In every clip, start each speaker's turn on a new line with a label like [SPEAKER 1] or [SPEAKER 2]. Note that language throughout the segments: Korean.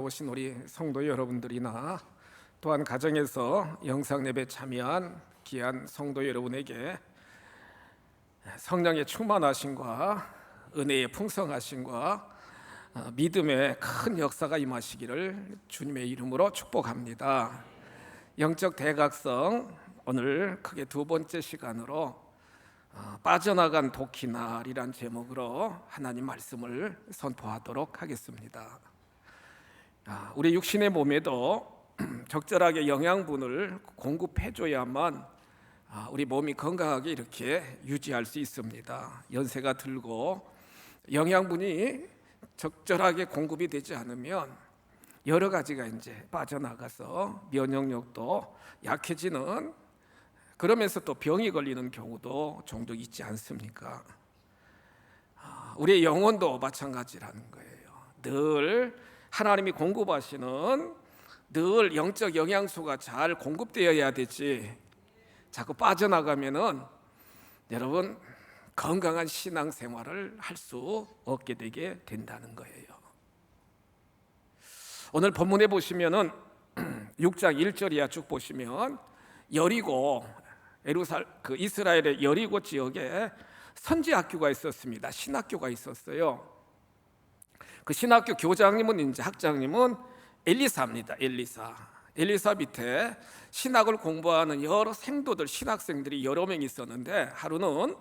[SPEAKER 1] 오신 우리 성도 여러분들이나 또한 가정에서 영상 예배 참여한 귀한 성도 여러분에게 성령의 충만하심과 은혜의 풍성하심과 믿음의 큰 역사가 임하시기를 주님의 이름으로 축복합니다. 영적 대각성, 오늘 크게 두 번째 시간으로 빠져나간 도끼날이란 제목으로 하나님 말씀을 선포하도록 하겠습니다. 우리 육신의 몸에도 적절하게 영양분을 공급해줘야만 우리 몸이 건강하게 이렇게 유지할 수 있습니다. 연세가 들고 영양분이 적절하게 공급이 되지 않으면 여러 가지가 이제 빠져나가서 면역력도 약해지는, 그러면서 또 병이 걸리는 경우도 종종 있지 않습니까? 우리의 영혼도 마찬가지라는 거예요. 늘 하나님이 공급하시는 늘 영적 영양소가 잘 공급되어야 되지, 자꾸 빠져나가면은 여러분 건강한 신앙생활을 할 수 없게 되게 된다는 거예요. 오늘 본문에 보시면은 6장 1절이야 쭉 보시면 여리고, 이스라엘의 여리고 지역에 선지학교가 있었습니다. 신학교가 있었어요. 그 신학교 교장님은, 이제 학장님은 엘리사입니다. 엘리사 밑에 신학을 공부하는 여러 생도들, 신학생들이 여러 명 있었는데 하루는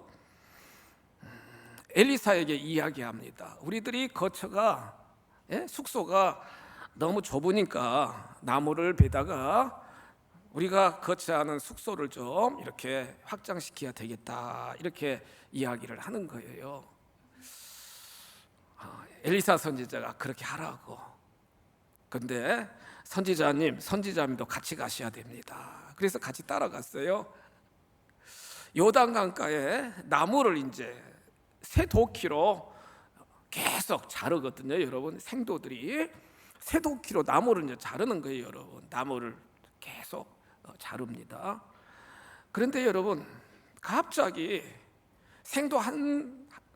[SPEAKER 1] 엘리사에게 이야기합니다. 우리들이 거처가, 숙소가 너무 좁으니까 나무를 베다가 우리가 거처하는 숙소를 좀 이렇게 확장시켜야 되겠다, 이렇게 이야기를 하는 거예요. 엘리사 선지자가 그렇게 하라고. 근데 선지자님도 같이 가셔야 됩니다. 그래서 같이 따라갔어요. 요단강가에 나무를 이제 쇠도끼로 계속 자르거든요. 여러분, 생도들이 쇠도끼로 나무를 이제 자르는 거예요. 여러분, 나무를 계속 자릅니다. 그런데 여러분, 갑자기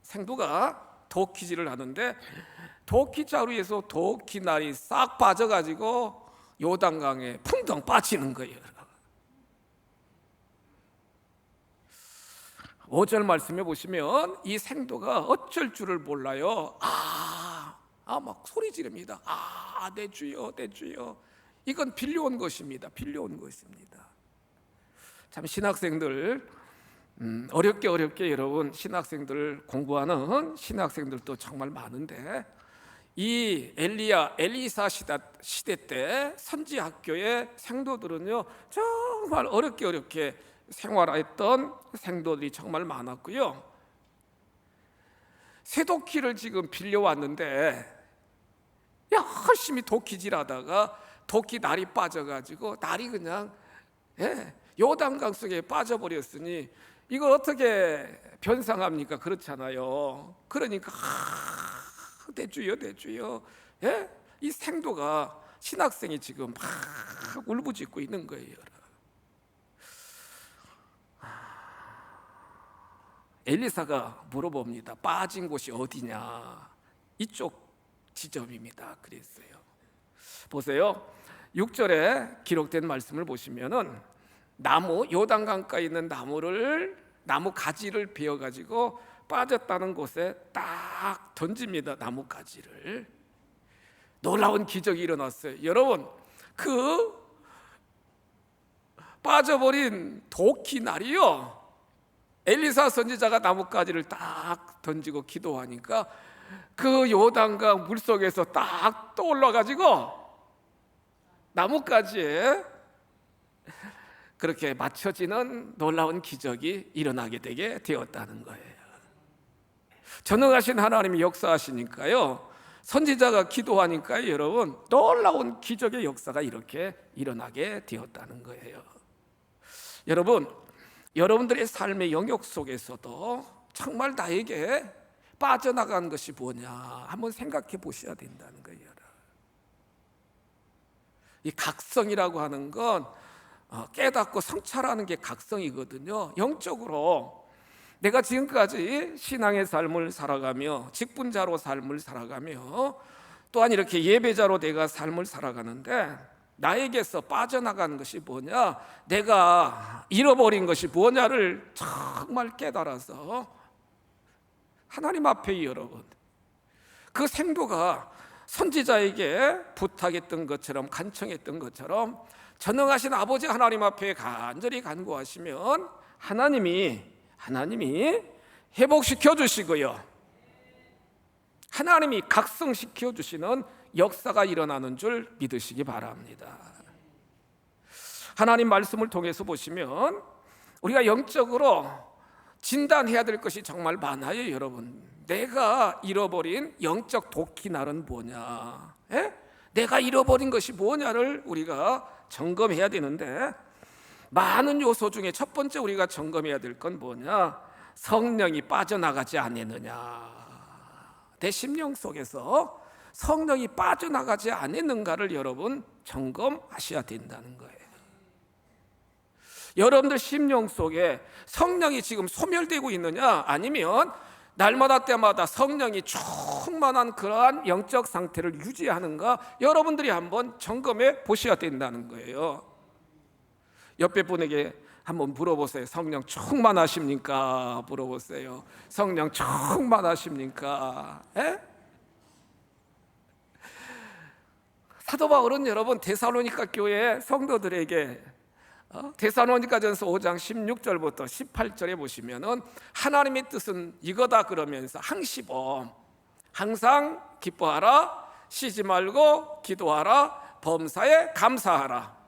[SPEAKER 1] 생도가 도끼질을 하는데 도끼자루에서 도끼날이 싹 빠져가지고 요단강에 풍덩 빠지는 거예요. 5절 말씀해 보시면 이 생도가 어쩔 줄을 몰라요. 막 소리 지릅니다. 내 주여, 내 주여. 이건 빌려온 것입니다. 빌려온 것입니다. 참 신학생들, 어렵게 여러분, 신학생들 공부하는 신학생들도 정말 많은데, 이 엘리사 시대 때 선지학교의 생도들은요 정말 어렵게 생활했던 생도들이 정말 많았고요. 쇠도끼를 지금 빌려왔는데 열심히 도끼질하다가 도끼 날이 빠져가지고 날이 그냥 요단강 속에 빠져버렸으니 이걸 어떻게 변상합니까? 그렇잖아요. 그러니까 내 주여, 내 주여. 이 생도가, 신학생이 지금 막 울부짖고 있는 거예요. 엘리사가 물어봅니다. 빠진 곳이 어디냐? 이쪽 지점입니다. 그랬어요. 보세요. 6절에 기록된 말씀을 보시면은 요단강가에 있는 나무 가지를 베어가지고 빠졌다는 곳에 딱 던집니다. 나무 가지를. 놀라운 기적이 일어났어요. 여러분, 그 빠져버린 도끼날이요, 엘리사 선지자가 나뭇가지를 딱 던지고 기도하니까 그 요단강 물속에서 딱 떠올라가지고 나뭇가지에 그렇게 맞춰지는 놀라운 기적이 일어나게 되게 되었다는 거예요. 전능하신 하나님이 역사하시니까요, 선지자가 기도하니까요, 여러분, 놀라운 기적의 역사가 이렇게 일어나게 되었다는 거예요. 여러분들의 삶의 영역 속에서도 정말 나에게 빠져나간 것이 뭐냐 한번 생각해 보셔야 된다는 거예요. 이 각성이라고 하는 건 깨닫고 성찰하는 게 각성이거든요. 영적으로 내가 지금까지 신앙의 삶을 살아가며 직분자로 삶을 살아가며 또한 이렇게 예배자로 내가 삶을 살아가는데 나에게서 빠져나가는 것이 뭐냐, 내가 잃어버린 것이 뭐냐를 정말 깨달아서 하나님 앞에 여러분 그 생도가 선지자에게 부탁했던 것처럼, 간청했던 것처럼 전능하신 아버지 하나님 앞에 간절히 간구하시면 하나님이 회복시켜 주시고요, 하나님이 각성시켜 주시는 역사가 일어나는 줄 믿으시기 바랍니다. 하나님 말씀을 통해서 보시면 우리가 영적으로 진단해야 될 것이 정말 많아요. 여러분, 내가 잃어버린 영적 도끼날은 뭐냐, 내가 잃어버린 것이 뭐냐를 우리가 점검해야 되는데, 많은 요소 중에 첫 번째 우리가 점검해야 될 건 뭐냐, 성령이 빠져나가지 않았느냐, 내 심령 속에서 성령이 빠져나가지 않았는가를 여러분 점검하셔야 된다는 거예요. 여러분들 심령 속에 성령이 지금 소멸되고 있느냐, 아니면 날마다 때마다 성령이 충만한 그러한 영적 상태를 유지하는가, 여러분들이 한번 점검해 보셔야 된다는 거예요. 옆에 분에게 한번 물어보세요. 성령 충만하십니까? 물어보세요. 성령 충만하십니까? 사도 바울은 여러분 데살로니가 교회 성도들에게 데살로니가전서 5장 16절부터 18절에 보시면은 하나님의 뜻은 이거다 그러면서 항시범, 항상 기뻐하라, 쉬지 말고 기도하라, 범사에 감사하라,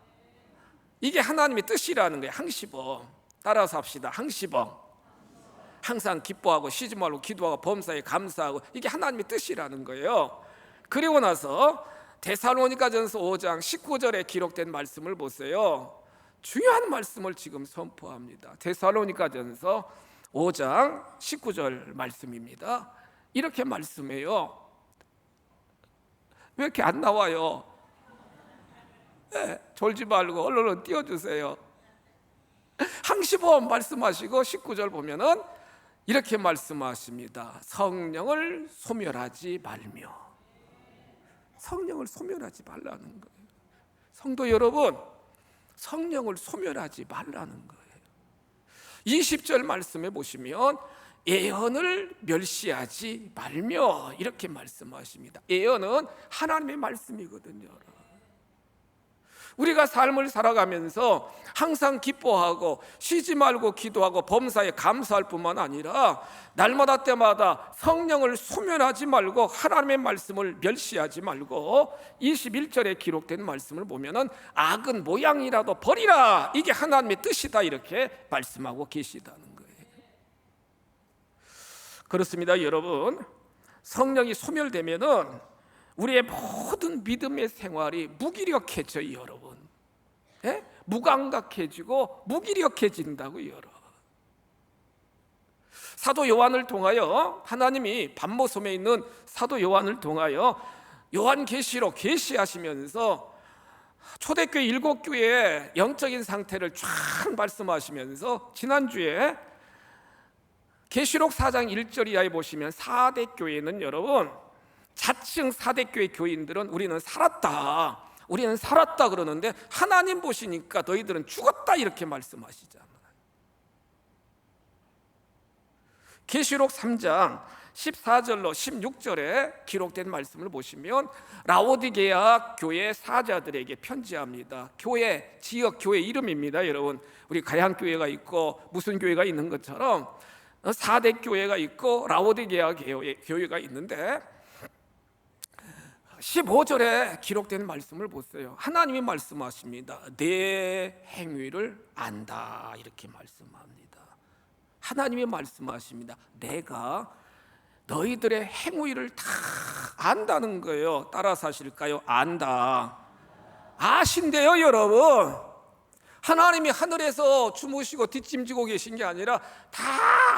[SPEAKER 1] 이게 하나님의 뜻이라는 거예요. 항시범, 따라서 합시다. 항시범, 항상 기뻐하고 쉬지 말고 기도하고 범사에 감사하고, 이게 하나님의 뜻이라는 거예요. 그리고 나서 데살로니가전서 5장 19절에 기록된 말씀을 보세요. 중요한 말씀을 지금 선포합니다. 데살로니가전서 5장 19절 말씀입니다. 이렇게 말씀해요. 왜 이렇게 안 나와요? 졸지 말고 얼른 띄워주세요. 항시범 말씀하시고 19절 보면은 이렇게 말씀하십니다. 성령을 소멸하지 말며. 성령을 소멸하지 말라는 거예요. 성도 여러분, 성령을 소멸하지 말라는 거예요. 20절 말씀에 보시면 예언을 멸시하지 말며, 이렇게 말씀하십니다. 예언은 하나님의 말씀이거든요. 우리가 삶을 살아가면서 항상 기뻐하고 쉬지 말고 기도하고 범사에 감사할 뿐만 아니라 날마다 때마다 성령을 소멸하지 말고 하나님의 말씀을 멸시하지 말고 21절에 기록된 말씀을 보면은 악은 모양이라도 버리라, 이게 하나님의 뜻이다, 이렇게 말씀하고 계시다는 거예요. 그렇습니다. 여러분, 성령이 소멸되면은 우리의 모든 믿음의 생활이 무기력해져요. 여러분, 무감각해지고 무기력해진다고요. 여러분, 사도 요한을 통하여 하나님이 반모섬에 있는 사도 요한을 통하여 요한계시록 계시하시면서 초대교회 7교회의 영적인 상태를 쫙 말씀하시면서 지난주에 계시록 4장 1절 이하에 보시면 4대 교회는 여러분, 자칭 4대 교회 교인들은 우리는 살았다 그러는데 하나님 보시니까 너희들은 죽었다, 이렇게 말씀하시잖아요. 계시록 3장 14절로 16절에 기록된 말씀을 보시면 라오디게아 교회 사자들에게 편지합니다. 교회, 지역 교회 이름입니다. 여러분, 우리 가양교회가 있고 무슨 교회가 있는 것처럼 4대 교회가 있고 라오디게아 교회가 있는데 15절에 기록된 말씀을 보세요. 하나님이 말씀하십니다. 내 행위를 안다, 이렇게 말씀합니다. 하나님이 말씀하십니다. 내가 너희들의 행위를 다 안다는 거예요. 따라서 하실까요? 안다. 아신대요, 여러분. 하나님이 하늘에서 주무시고 뒷짐지고 계신 게 아니라 다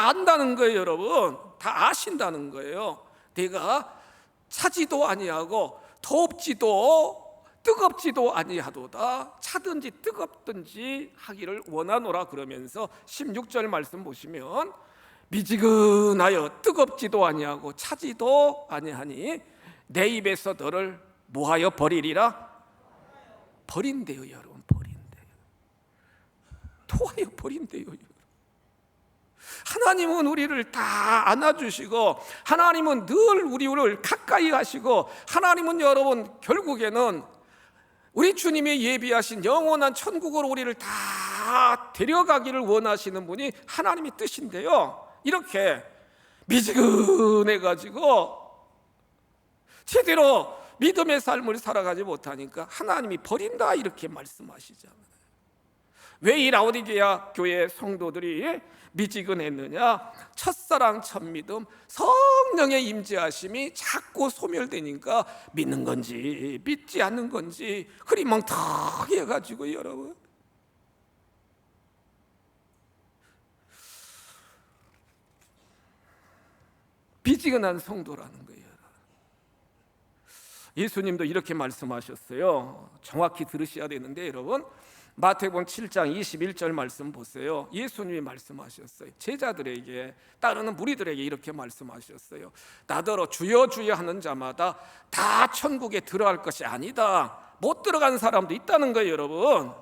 [SPEAKER 1] 안다는 거예요. 여러분, 다 아신다는 거예요. 내가 차지도 아니하고 덥지도 뜨겁지도 아니하도다, 차든지 뜨겁든지 하기를 원하노라 그러면서 16절 말씀 보시면 미지근하여 뜨겁지도 아니하고 차지도 아니하니 내 입에서 너를 뭐하여 버리리라? 버린대요, 여러분. 버린대요. 토하여 버린대요. 하나님은 우리를 다 안아주시고, 하나님은 늘 우리를 가까이 하시고, 하나님은 여러분 결국에는 우리 주님이 예비하신 영원한 천국으로 우리를 다 데려가기를 원하시는 분이 하나님의 뜻인데요, 이렇게 미지근해가지고 제대로 믿음의 삶을 살아가지 못하니까 하나님이 버린다, 이렇게 말씀하시잖아요. 왜 이 라오디게아 교회 성도들이 미지근했느냐? 첫사랑 첫믿음, 성령의 임재하심이 자꾸 소멸되니까 믿는 건지 믿지 않는 건지 흐리멍텅이 해가지고, 여러분, 미지근한 성도라는 거예요. 예수님도 이렇게 말씀하셨어요. 정확히 들으셔야 되는데, 여러분, 마태복음 7장 21절 말씀 보세요. 예수님이 말씀하셨어요. 제자들에게, 따르는 무리들에게 이렇게 말씀하셨어요. 나더러 주여 주여 하는 자마다 다 천국에 들어갈 것이 아니다. 못 들어가는 사람도 있다는 거예요, 여러분.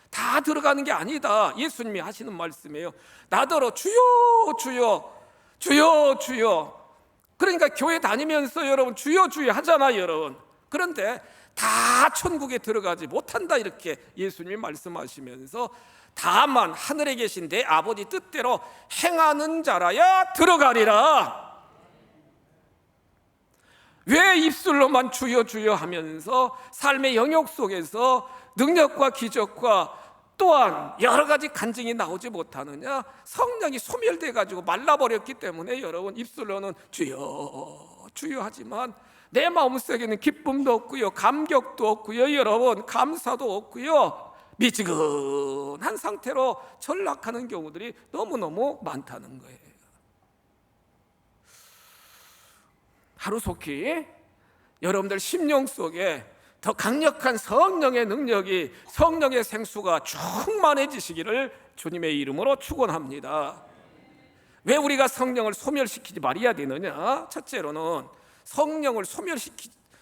[SPEAKER 1] 다 들어가는 게 아니다. 예수님이 하시는 말씀이에요. 나더러 주여 주여 주여 주여. 그러니까 교회 다니면서 여러분 주여 주여 하잖아요, 여러분. 그런데 다 천국에 들어가지 못한다, 이렇게 예수님이 말씀하시면서 다만 하늘에 계신 내 아버지 뜻대로 행하는 자라야 들어가리라. 왜 입술로만 주여 주여 하면서 삶의 영역 속에서 능력과 기적과 또한 여러 가지 간증이 나오지 못하느냐? 성령이 소멸돼 가지고 말라버렸기 때문에 여러분 입술로는 주여 주여 하지만 내 마음속에는 기쁨도 없고요, 감격도 없고요, 여러분 감사도 없고요, 미지근한 상태로 전락하는 경우들이 너무너무 많다는 거예요. 하루속히 여러분들 심령 속에 더 강력한 성령의 능력이, 성령의 생수가 충만해지시기를 주님의 이름으로 축원합니다. 왜 우리가 성령을 소멸시키지 말아야 되느냐? 첫째로는 성령을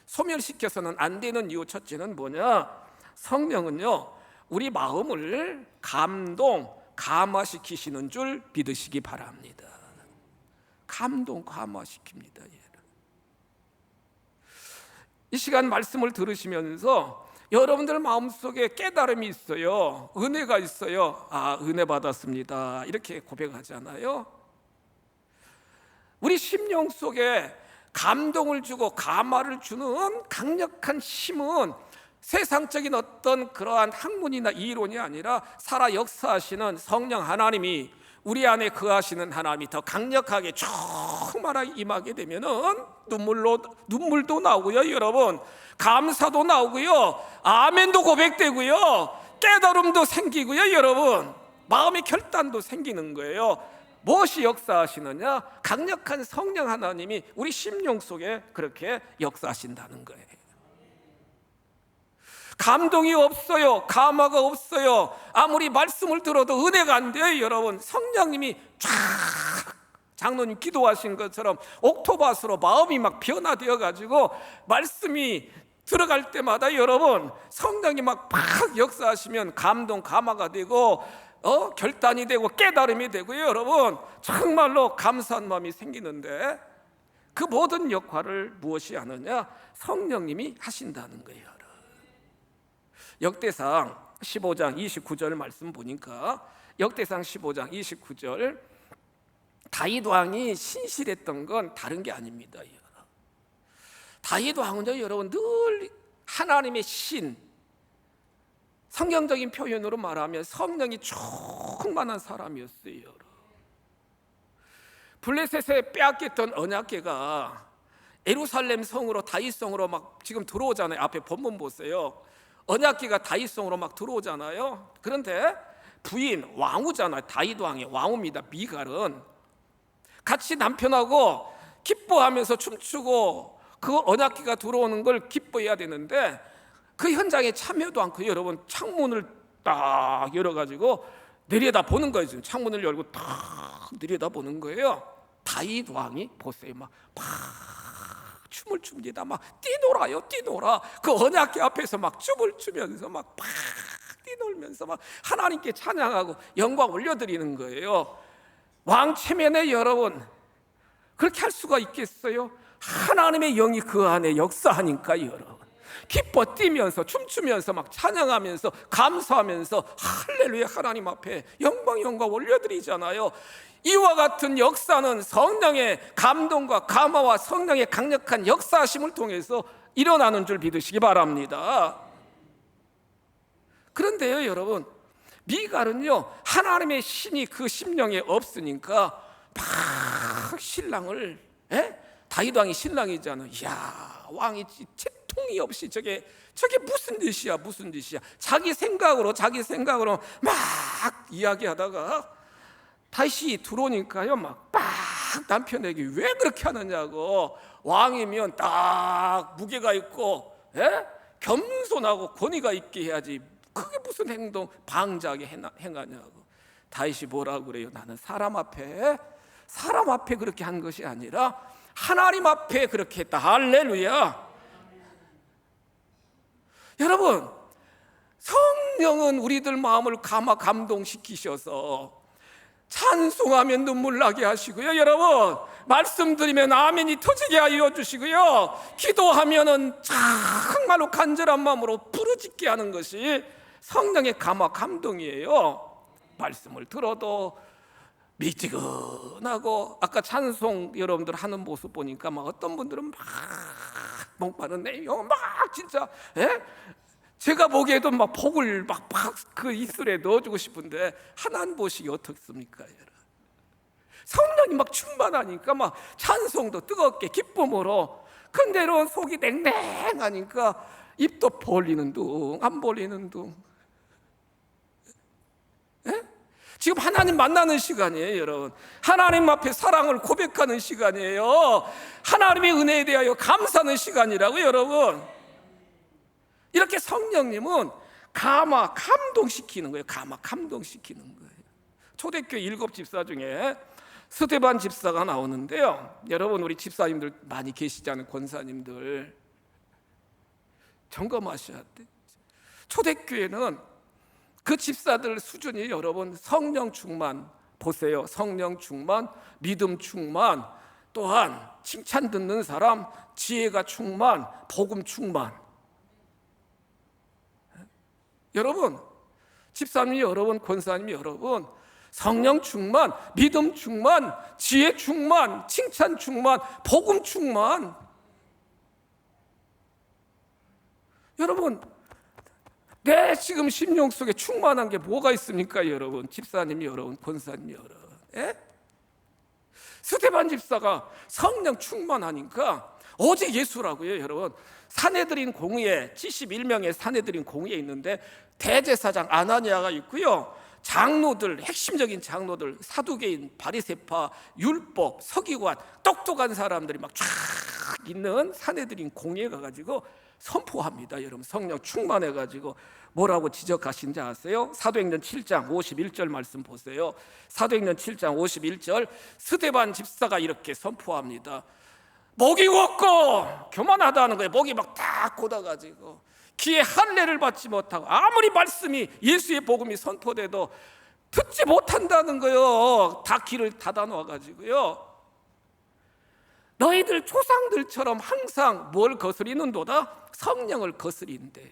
[SPEAKER 1] 소멸시켜서는 안 되는 이유, 첫째는 뭐냐? 성령은요, 우리 마음을 감화시키시는 줄 믿으시기 바랍니다. 감화시킵니다. 이 시간 말씀을 들으시면서 여러분들 마음속에 깨달음이 있어요, 은혜가 있어요. 아, 은혜 받았습니다, 이렇게 고백하잖아요. 우리 심령 속에 감동을 주고 감화를 주는 강력한 힘은 세상적인 어떤 그러한 학문이나 이론이 아니라 살아 역사하시는 성령 하나님이, 우리 안에 거하시는 하나님이 더 강력하게 충만하게 임하게 되면은 눈물도 나오고요, 여러분 감사도 나오고요, 아멘도 고백되고요, 깨달음도 생기고요, 여러분 마음의 결단도 생기는 거예요. 무엇이 역사하시느냐? 강력한 성령 하나님이 우리 심령 속에 그렇게 역사하신다는 거예요. 감동이 없어요, 감화가 없어요, 아무리 말씀을 들어도 은혜가 안 돼요, 여러분. 성령님이 쫙 장로님 기도하신 것처럼 옥토밭으로 마음이 막 변화되어 가지고 말씀이 들어갈 때마다 여러분 성령이 막 역사하시면 감동 감화가 되고 결단이 되고 깨달음이 되고요, 여러분 정말로 감사한 마음이 생기는데, 그 모든 역할을 무엇이 하느냐? 성령님이 하신다는 거예요. 역대상 15장 29절 말씀 보니까, 역대상 15장 29절, 다윗 왕이 신실했던 건 다른 게 아닙니다. 다윗 왕은요, 여러분 늘 하나님의 신, 성경적인 표현으로 말하면 성령이 충만한 사람이었어요. 블레셋에 빼앗겼던 언약궤가 예루살렘 성으로, 다윗 성으로 막 지금 들어오잖아요. 앞에 본문 보세요. 언약궤가 다윗 성으로 막 들어오잖아요. 그런데 부인 왕후잖아요. 다윗 왕의 왕후입니다. 미갈은 같이 남편하고 기뻐하면서 춤추고 그 언약궤가 들어오는 걸 기뻐해야 되는데, 그 현장에 참여도 않고 여러분 창문을 딱 열어가지고 내려다보는 거예요. 지금 창문을 열고 딱 내려다보는 거예요. 다윗 왕이 보세요, 막 춤을 춥니다. 막 뛰놀아요, 뛰놀아. 그 언약궤 앞에서 막 춤을 추면서 막 뛰놀면서 막 하나님께 찬양하고 영광 올려드리는 거예요. 왕 체면에 여러분 그렇게 할 수가 있겠어요? 하나님의 영이 그 안에 역사하니까 여러분 기뻐 뛰면서 춤추면서 막 찬양하면서 감사하면서 할렐루야 하나님 앞에 영광 올려드리잖아요. 이와 같은 역사는 성령의 감동과 감화와 성령의 강력한 역사하심을 통해서 일어나는 줄 믿으시기 바랍니다. 그런데요 여러분, 미갈은요 하나님의 신이 그 심령에 없으니까 막 신랑을, 다윗 왕이 신랑이잖아요. 야, 왕이 채통이 없이 저게 무슨 짓이야 무슨 짓이야, 자기 생각으로 막 이야기하다가 다윗이 들어오니까요 막 남편에게 왜 그렇게 하느냐고. 왕이면 딱 무게가 있고 겸손하고 권위가 있게 해야지 그게 무슨 행동 방자하게 행하냐고. 다윗이 뭐라고 그래요? 나는 사람 앞에 그렇게 한 것이 아니라 하나님 앞에 그렇게 했다. 할렐루야. 여러분, 성령은 우리들 마음을 감동시키셔서 찬송하면 눈물 나게 하시고요, 여러분 말씀드리면 아멘이 터지게 하여 주시고요, 기도하면은 정말로 간절한 마음으로 부르짖게 하는 것이 성령의 감동이에요. 말씀을 들어도 미지근하고, 아까 찬송 여러분들 하는 모습 보니까 막 어떤 분들은 막 목마르네요, 막 진짜 제가 보기에도 막 복을 막 그 입술에 넣어주고 싶은데 하나님 보시기 어떻습니까? 성령이 막 충만하니까 막 찬송도 뜨겁게 기쁨으로, 근데 이런 속이 냉랭하니까 입도 벌리는 둥 안 벌리는 둥. 지금 하나님 만나는 시간이에요, 여러분. 하나님 앞에 사랑을 고백하는 시간이에요. 하나님의 은혜에 대하여 감사하는 시간이라고, 여러분. 이렇게 성령님은 감동시키는 거예요. 감동시키는 거예요. 초대교회 7 집사 중에 스데반 집사가 나오는데요, 여러분 우리 집사님들 많이 계시잖아요. 권사님들 점검하셔야 돼. 초대교회는 그 집사들 수준이 여러분 성령 충만 보세요. 성령 충만, 믿음 충만, 또한 칭찬 듣는 사람, 지혜가 충만, 복음 충만. 여러분, 집사님 여러분, 권사님 여러분, 성령 충만, 믿음 충만, 지혜 충만, 칭찬 충만, 복음 충만. 여러분, 내 지금 심령 속에 충만한 게 뭐가 있습니까, 여러분? 집사님 여러분, 권사님 여러분. 스데반 집사가 성령 충만하니까 오직 예수라고요, 여러분. 사내들인 공의회 71명의 사내들인 공의회 있는데 대제사장 아나니아가 있고요, 장로들, 핵심적인 장로들, 사두개인, 바리새파, 율법, 서기관, 똑똑한 사람들이 막 쫙 있는 사내들인 공의회 가가지고 선포합니다. 여러분, 성령 충만해가지고 뭐라고 지적하신지 아세요? 사도행전 7장 51절 말씀 보세요. 사도행전 7장 51절, 스데반 집사가 이렇게 선포합니다. 목이 걷고, 교만하다는 거예요. 목이 막 딱 곧아가지고 귀에 할례를 받지 못하고 아무리 말씀이, 예수의 복음이 선포돼도 듣지 못한다는 거예요. 다 귀를 닫아 놓아가지고요. 너희들 조상들처럼 항상 뭘 거스리는도다? 성령을 거스린대.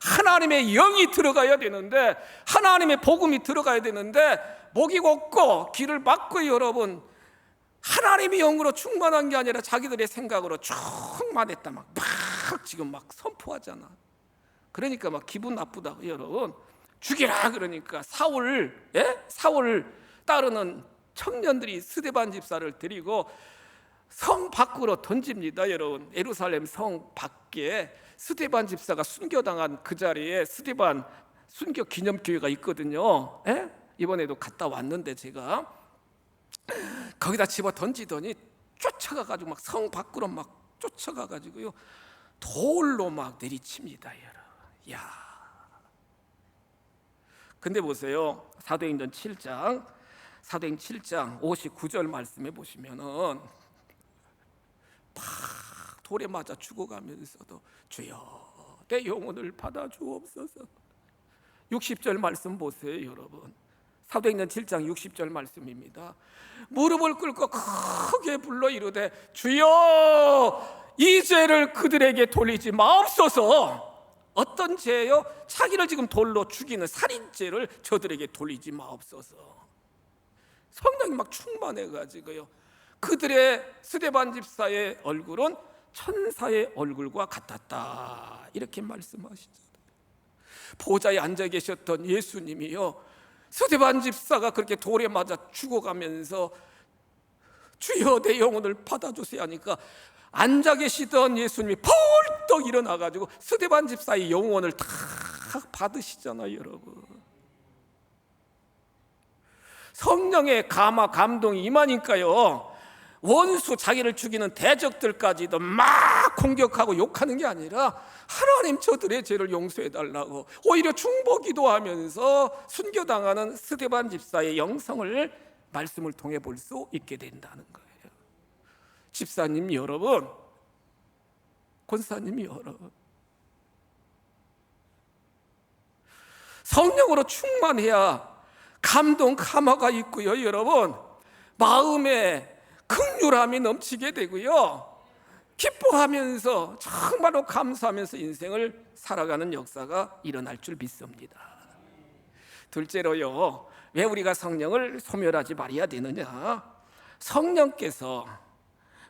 [SPEAKER 1] 하나님의 영이 들어가야 되는데, 하나님의 복음이 들어가야 되는데 목이 걷고 귀를 막고, 여러분 하나님의 영으로 충만한 게 아니라 자기들의 생각으로 충만했다 막 지금 막 선포하잖아. 그러니까 막 기분 나쁘다고, 여러분. 죽이라 그러니까 사울 따르는 청년들이 스데반 집사를 데리고 성 밖으로 던집니다. 여러분, 예루살렘 성 밖에 스데반 집사가 순교당한 그 자리에 스데반 순교 기념교회가 있거든요. 이번에도 갔다 왔는데 제가 거기다 집어 던지더니 쫓아가가지고 막 성 밖으로 막 쫓아가가지고요, 돌로 막 내리칩니다, 여러분. 야, 근데 보세요. 사도행전 7장 59절 말씀해 보시면은 돌에 맞아 죽어가면서도 주여 내 영혼을 받아 주옵소서. 60절 말씀 보세요 여러분. 사도행전 7장 60절 말씀입니다. 무릎을 꿇고 크게 불러 이르되 주여 이 죄를 그들에게 돌리지 마옵소서. 어떤 죄요? 자기를 지금 돌로 죽이는 살인죄를 저들에게 돌리지 마옵소서. 성령이 막 충만해가지고요, 그들의 스데반 집사의 얼굴은 천사의 얼굴과 같았다, 이렇게 말씀하시죠. 보좌에 앉아 계셨던 예수님이요, 스데반 집사가 그렇게 돌에 맞아 죽어가면서 주여 내 영혼을 받아주세요 하니까 앉아 계시던 예수님이 벌떡 일어나가지고 스데반 집사의 영혼을 다 받으시잖아요 여러분. 성령의 감화 감동이 임하니까요, 원수 자기를 죽이는 대적들까지도 막 공격하고 욕하는 게 아니라 하나님 저들의 죄를 용서해달라고 오히려 중보기도 하면서 순교당하는 스데반 집사의 영성을 말씀을 통해 볼 수 있게 된다는 거예요. 집사님 여러분, 권사님 여러분, 성령으로 충만해야 감동 감화가 있고요 여러분, 마음에 긍휼함이 넘치게 되고요, 기뻐하면서 정말로 감사하면서 인생을 살아가는 역사가 일어날 줄 믿습니다. 둘째로요, 왜 우리가 성령을 소멸하지 말아야 되느냐? 성령께서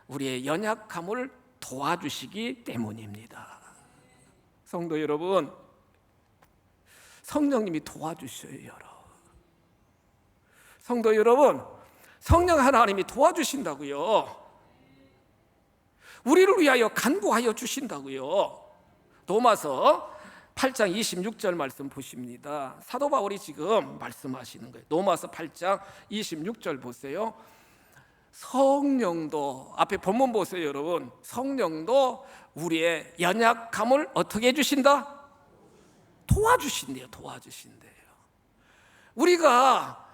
[SPEAKER 1] 우리의 연약함을 도와주시기 때문입니다. 성도 여러분, 성령님이 도와주셔요 여러분. 성도 여러분, 성령 하나님이 도와주신다고요. 우리를 위하여 간구하여 주신다고요. 로마서 8장 26절 말씀 보십니다. 사도 바울이 지금 말씀하시는 거예요. 로마서 8장 26절 보세요. 성령도, 앞에 본문 보세요 여러분. 성령도 우리의 연약함을 어떻게 해주신다? 도와주신대요. 도와주신대요. 우리가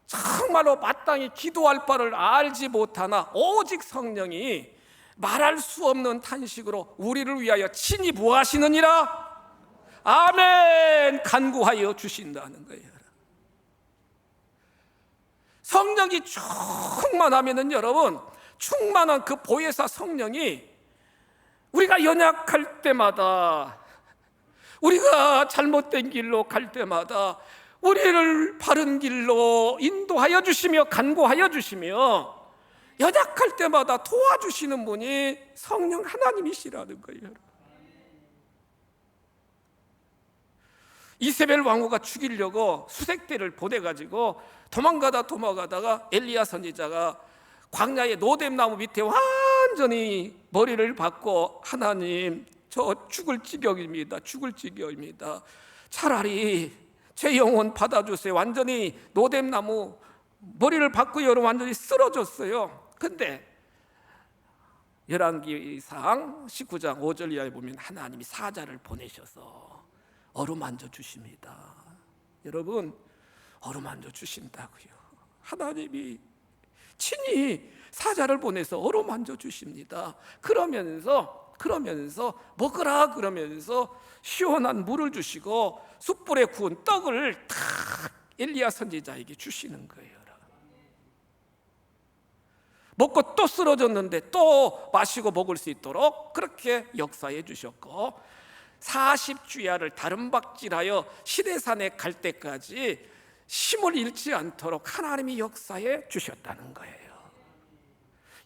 [SPEAKER 1] 정말로 마땅히 기도할 바를 알지 못하나 오직 성령이 말할 수 없는 탄식으로 우리를 위하여 친히 무하시느니라. 아멘. 간구하여 주신다는 거예요. 성령이 충만하면은 여러분, 충만한 그 보혜사 성령이 우리가 연약할 때마다, 우리가 잘못된 길로 갈 때마다 우리를 바른 길로 인도하여 주시며 간구하여 주시며 연약할 때마다 도와주시는 분이 성령 하나님이시라는 거예요. 이세벨 왕후가 죽이려고 수색대를 보내가지고 도망가다가 엘리야 선지자가 광야의 노뎀나무 밑에 완전히 머리를 박고, 하나님 저 죽을 지경입니다. 차라리 제 영혼 받아주세요. 완전히 노뎀나무 머리를 박고 여러분 완전히 쓰러졌어요. 근데 열왕기상 19장 5절 이하에 보면 하나님이 사자를 보내셔서 어루만져 주십니다. 여러분, 어루만져 주신다고요. 하나님이 친히 사자를 보내서 어루만져 주십니다. 그러면서 먹으라 그러면서 시원한 물을 주시고 숯불에 구운 떡을 탁 엘리야 선지자에게 주시는 거예요. 먹고 또 쓰러졌는데 또 마시고 먹을 수 있도록 그렇게 역사해 주셨고, 40주야를 다름박질하여 시내산에 갈 때까지 힘을 잃지 않도록 하나님이 역사해 주셨다는 거예요.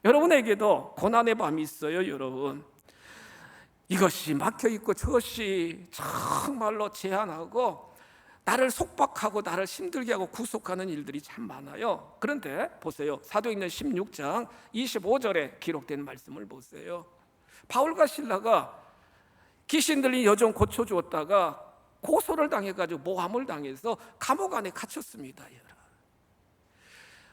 [SPEAKER 1] 여러분에게도 고난의 밤이 있어요 여러분. 이것이 막혀있고 저것이 정말로 제한하고 나를 속박하고 나를 힘들게 하고 구속하는 일들이 참 많아요. 그런데 보세요, 사도행전 16장 25절에 기록된 말씀을 보세요. 바울과 실라가 귀신 들린 여종 고쳐주었다가 고소를 당해가지고 모함을 당해서 감옥 안에 갇혔습니다.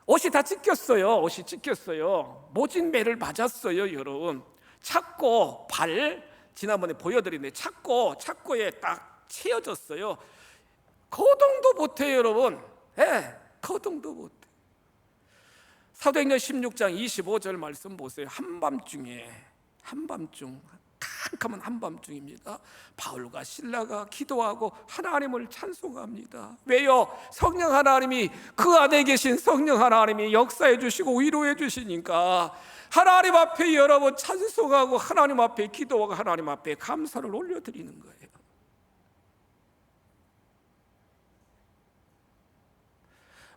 [SPEAKER 1] 옷이 다 찢겼어요. 모진 매를 맞았어요 여러분. 착고 발, 지난번에 보여드렸는데 착고에 딱 채워졌어요. 거동도 못해요 여러분. 거동도 못해. 사도행전 16장 25절 말씀 보세요. 한밤중에 한밤중, 캄캄한 한밤중입니다. 바울과 실라가 기도하고 하나님을 찬송합니다. 왜요? 성령 하나님이, 그 안에 계신 성령 하나님이 역사해 주시고 위로해 주시니까 하나님 앞에 여러분 찬송하고 하나님 앞에 기도하고 하나님 앞에 감사를 올려드리는 거예요.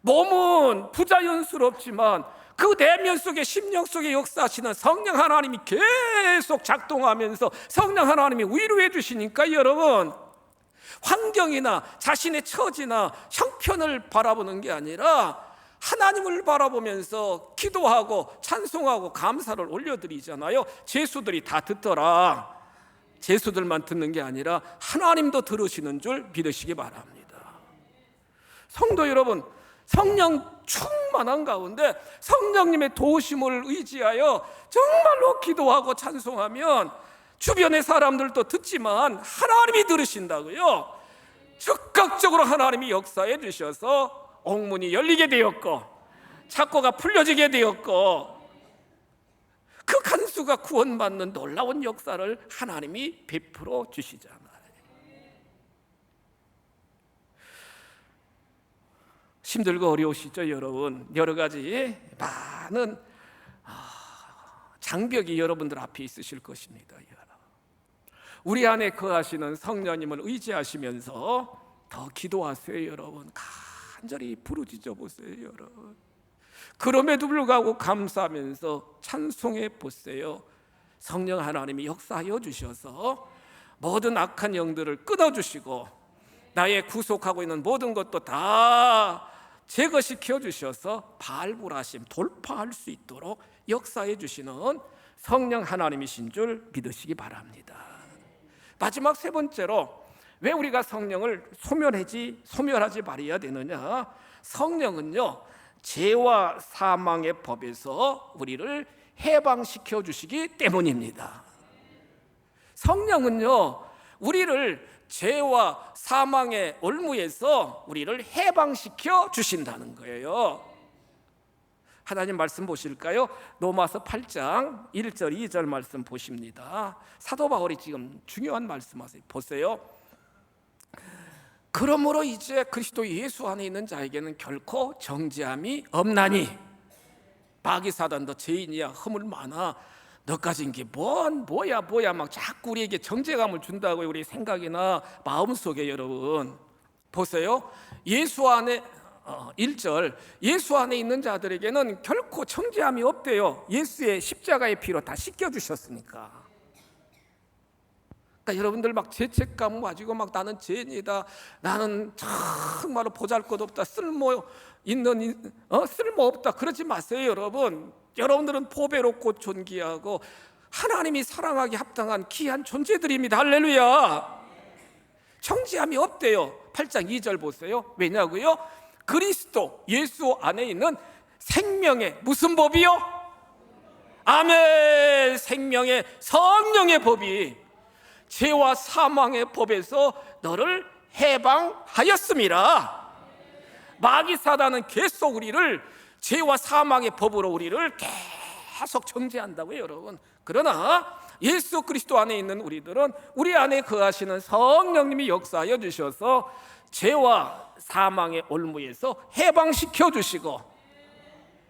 [SPEAKER 1] 몸은 부자연스럽지만 그 내면 속에, 심령 속에 역사하시는 성령 하나님이 계속 작동하면서 성령 하나님이 위로해 주시니까 여러분, 환경이나 자신의 처지나 형편을 바라보는 게 아니라 하나님을 바라보면서 기도하고 찬송하고 감사를 올려드리잖아요. 제수들이 다 듣더라. 제수들만 듣는 게 아니라 하나님도 들으시는 줄 믿으시기 바랍니다. 성도 여러분, 성령 충만한 가운데 성령님의 도우심을 의지하여 정말로 기도하고 찬송하면 주변의 사람들도 듣지만 하나님이 들으신다고요. 즉각적으로 하나님이 역사해 주셔서 옥문이 열리게 되었고 착고가 풀려지게 되었고 그 간수가 구원받는 놀라운 역사를 하나님이 베풀어 주시잖아요. 힘들고 어려우시죠 여러분? 여러 가지 많은 장벽이 여러분들 앞에 있으실 것입니다. 우리 안에 거하시는 성령님을 의지하시면서 더 기도하세요 여러분. 간절히 부르짖어 보세요 여러분. 그럼에도 불구하고 감사하면서 찬송해 보세요. 성령 하나님이 역사하여 주셔서 모든 악한 영들을 끊어주시고 나의 구속하고 있는 모든 것도 다 제거시켜 주셔서 발굴하심, 돌파할 수 있도록 역사해 주시는 성령 하나님이신 줄 믿으시기 바랍니다. 마지막 세 번째로, 왜 우리가 성령을 소멸하지 말아야 되느냐? 성령은요, 죄와 사망의 법에서 우리를 해방시켜 주시기 때문입니다. 성령은요, 우리를 죄와 사망의 올무에서 우리를 해방시켜 주신다는 거예요. 하나님 말씀 보실까요? 로마서 8장 1절 2절 말씀 보십니다. 사도 바울이 지금 중요한 말씀하세요. 보세요. 그러므로 이제 그리스도 예수 안에 있는 자에게는 결코 정죄함이 없나니, 마귀 사단도 죄인이야, 허물 많아, 너까지 이게 뭐야 막 자꾸 우리에게 정죄감을 준다고 우리 생각이나 마음속에. 여러분 보세요. 예수 안에 1절, 예수 안에 있는 자들에게는 결코 정죄함이 없대요. 예수의 십자가의 피로 다 씻겨주셨으니까. 그러니까 여러분들 막 죄책감 가지고 막 나는 죄인이다, 나는 정말로 보잘것없다, 쓸모없다 그러지 마세요 여러분. 여러분들은 보배롭고 존귀하고 하나님이 사랑하기 합당한 귀한 존재들입니다. 할렐루야. 정죄함이 없대요. 8장 2절 보세요. 왜냐고요? 그리스도 예수 안에 있는 생명의 무슨 법이요? 아멘. 생명의 성령의 법이 죄와 사망의 법에서 너를 해방하였습니다. 마귀 사단은 계속 우리를 죄와 사망의 법으로 우리를 계속 정죄한다고요 여러분. 그러나 예수 그리스도 안에 있는 우리들은 우리 안에 거하시는 성령님이 역사하여 주셔서 죄와 사망의 올무에서 해방시켜 주시고,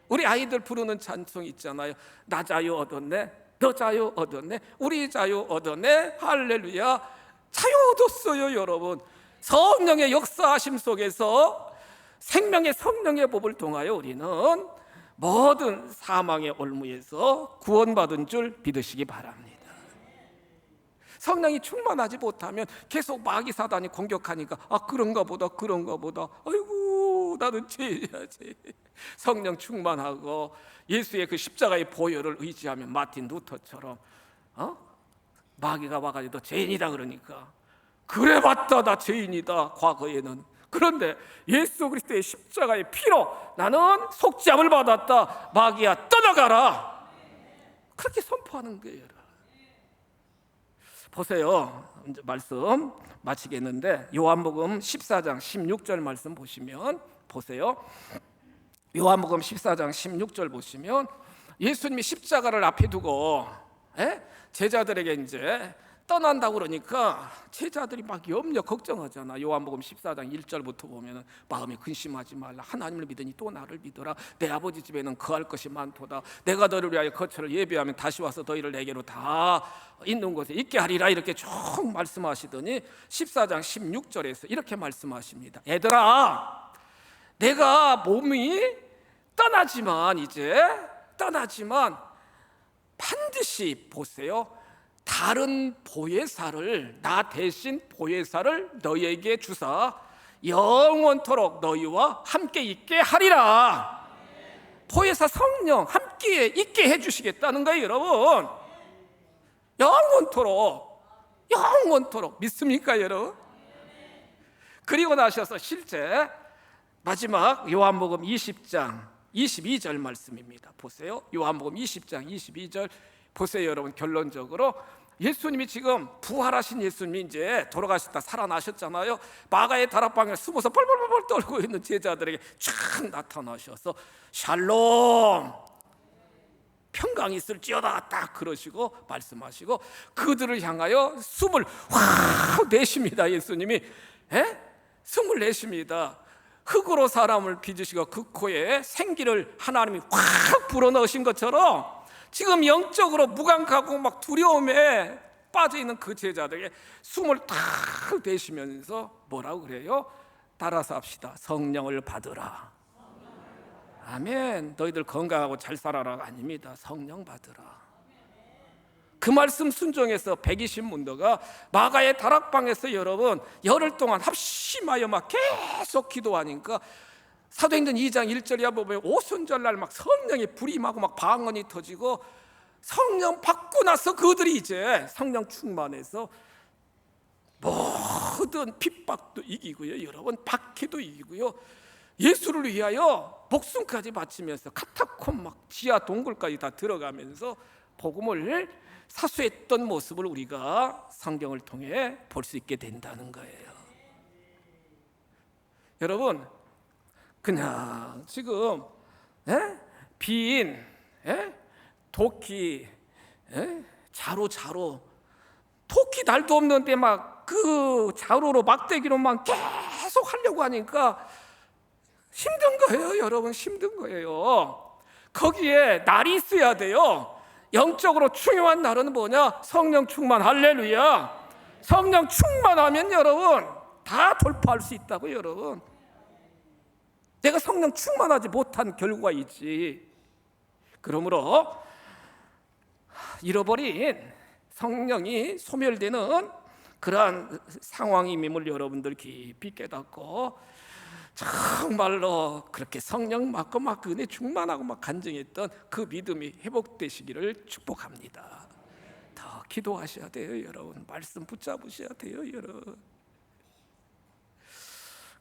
[SPEAKER 1] 우리 아이들 부르는 찬송 있잖아요. 나 자유 얻었네, 너 자유 얻었네, 우리 자유 얻었네. 할렐루야. 자유 얻었어요 여러분. 성령의 역사하심 속에서 생명의 성령의 법을 통하여 우리는 모든 사망의 올무에서 구원받은 줄 믿으시기 바랍니다. 성령이 충만하지 못하면 계속 마귀 사단이 공격하니까 그런가 보다 아이고 나는 죄야지. 성령 충만하고 예수의 그 십자가의 보혈을 의지하면 마틴 루터처럼 마귀가 와가지고 너 죄인이다 그러니까 그래 맞다 나 죄인이다 과거에는. 그런데 예수 그리스도의 십자가의 피로 나는 속죄함을 받았다, 마귀야 떠나가라, 그렇게 선포하는 거예요. 보세요. 이제 말씀 마치겠는데 요한복음 14장 16절 말씀 보시면 보세요. 요한복음 14장 16절 보시면 예수님이 십자가를 앞에 두고 제자들에게 이제 떠난다고 그러니까 제자들이 막 염려 걱정하잖아. 요한복음 14장 1절부터 보면 마음에 근심하지 말라. 하나님을 믿으니 또 나를 믿어라. 내 아버지 집에는 거할 것이 많도다. 내가 너를 위하여 거처를 예비하면 다시 와서 너희를 내게로 다 있는 곳에 있게 하리라. 이렇게 쭉 말씀하시더니 14장 16절에서 이렇게 말씀하십니다. 얘들아, 내가 몸이 떠나지만 반드시 보세요. 다른 보혜사를, 나 대신 보혜사를 너희에게 주사 영원토록 너희와 함께 있게 하리라. 보혜사 성령 함께 있게 해주시겠다는 거예요, 여러분. 영원토록 믿습니까, 여러분? 그리고 나셔서 실제 마지막 요한복음 20장 22절 말씀입니다. 보세요. 요한복음 20장 22절 보세요, 여러분. 결론적으로 예수님이 지금 부활하신 예수님이 이제 돌아가셨다 살아나셨잖아요. 마가의 다락방에 숨어서 벌벌벌 떨고 있는 제자들에게 쫙 나타나셔서 샬롬, 평강이 있을지어다 딱 그러시고 말씀하시고 그들을 향하여 숨을 확 내쉽니다. 예수님이 숨을 내쉽니다. 흙으로 사람을 빚으시고 그 코에 생기를 하나님이 확 불어넣으신 것처럼 지금 영적으로 무감하고 막 두려움에 빠져있는 그 제자들에게 숨을 탁 내쉬면서 뭐라고 그래요? 따라서 합시다. 성령을 받으라. 아멘. 너희들 건강하고 잘 살아라가 아닙니다. 성령 받으라. 그 말씀 순종해서 120문도가 마가의 다락방에서 여러분 열흘 동안 합심하여 막 계속 기도하니까 사도행전 2장 1절에 보면 오순절날 막 성령의 불이 임하고 막 방언이 터지고 성령 받고 나서 그들이 이제 성령 충만해서 모든 핍박도 이기고요, 여러분 박해도 이기고요, 예수를 위하여 목숨까지 바치면서 카타콤 막 지하 동굴까지 다 들어가면서 복음을 사수했던 모습을 우리가 성경을 통해 볼 수 있게 된다는 거예요. 여러분 그냥 지금 빈 도끼 자루 도끼 날도 없는데 막 그 자루로 막대기로만 계속 하려고 하니까 힘든 거예요, 여러분. 힘든 거예요. 거기에 날이 있어야 돼요. 영적으로 중요한 날은 뭐냐? 성령 충만. 할렐루야. 성령 충만하면 여러분 다 돌파할 수 있다고. 여러분 내가 성령 충만하지 못한 결과가 있지. 그러므로 잃어버린 성령이 소멸되는 그러한 상황임을 여러분들 깊이 깨닫고 정말로 그렇게 성령 받고 막 은혜 충만하고 막 간증했던 그 믿음이 회복되시기를 축복합니다. 더 기도하셔야 돼요, 여러분. 말씀 붙잡으셔야 돼요, 여러분.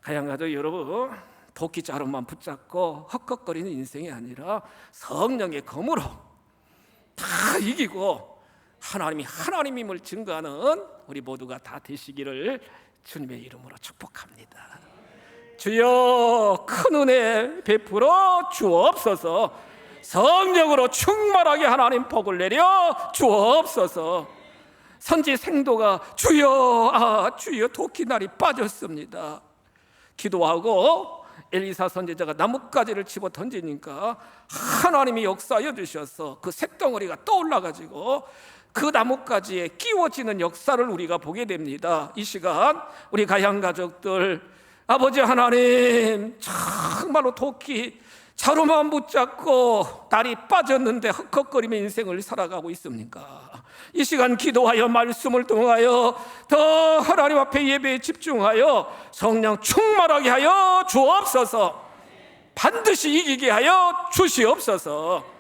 [SPEAKER 1] 가양가족 여러분, 도끼자루만 붙잡고 헛헛거리는 인생이 아니라 성령의 검으로 다 이기고 하나님이 하나님임을 증거하는 우리 모두가 다 되시기를 주님의 이름으로 축복합니다. 주여 큰 은혜 베풀어 주옵소서. 성령으로 충만하게 하나님 복을 내려 주옵소서. 선지 생도가 주여 주여 도끼날이 빠졌습니다. 기도하고 엘리사 선지자가 나뭇가지를 집어 던지니까 하나님이 역사하여 주셔서 그 쇳덩어리가 떠올라가지고 그 나뭇가지에 끼워지는 역사를 우리가 보게 됩니다. 이 시간 우리 가양 가족들, 아버지 하나님, 정말로 도끼 자루만 붙잡고 날이 빠졌는데 헉헉거리며 인생을 살아가고 있습니까? 이 시간 기도하여 말씀을 통하여 더 하나님 앞에 예배에 집중하여 성령 충만하게 하여 주옵소서. 반드시 이기게 하여 주시옵소서.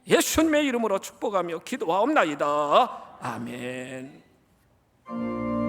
[SPEAKER 1] 예수님의 이름으로 축복하며 기도하옵나이다. 아멘.